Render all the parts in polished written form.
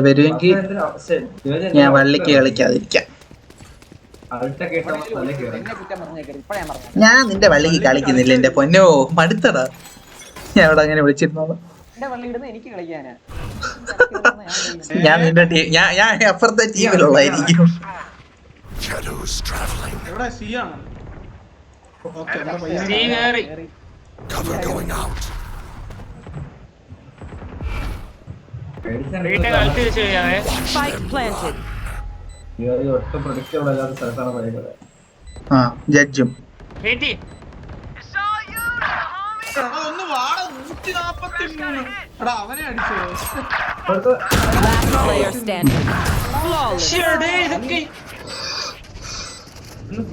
വരുമെങ്കിൽ ഞാൻ വള്ളിക്ക് കളിക്കാതിരിക്കാം. ഞാൻ നിന്റെ വള്ളിക്ക് കളിക്കുന്നില്ല എന്റെ പൊന്നോ, മടുത്തടാ. ഞാൻ അവിടെ അങ്ങനെ വിളിച്ചിരുന്നോളൂ. ഞാൻ നിന്റെ ടീം, ഞാൻ അപ്പുറത്തെ ടീമിലുള്ളായിരിക്കും. ജഡ്ജും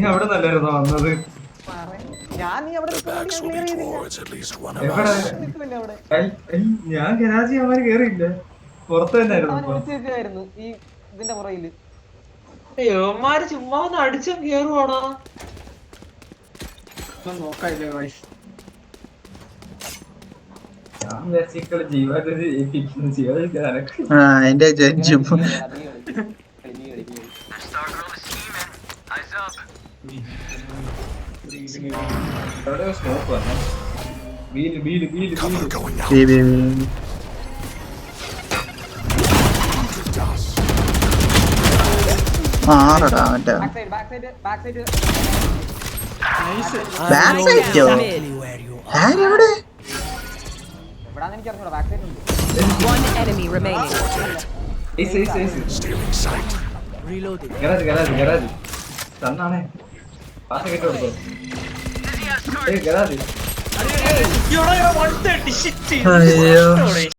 അവിടെ നല്ലായിരുന്നോ വന്നത്? ഞാൻ ഗരാജി അവന്മാര് കേറിയില്ല, പുറത്ത് തന്നെ ആയിരുന്നു. ഈ ഇതിന്റെ പുറയില് യവന്മാര് ചുമ്മാ ഒന്ന് അടിച്ചും കേറുവാണോ? എന്റെ ജഡ്ജും ആറടാ മറ്റേ ബാക്ക് സൈഡോ ആരെവിടെ? തന്നാണേ പാസ് കേട്ടോ ഗരാജ്. അയ്യോ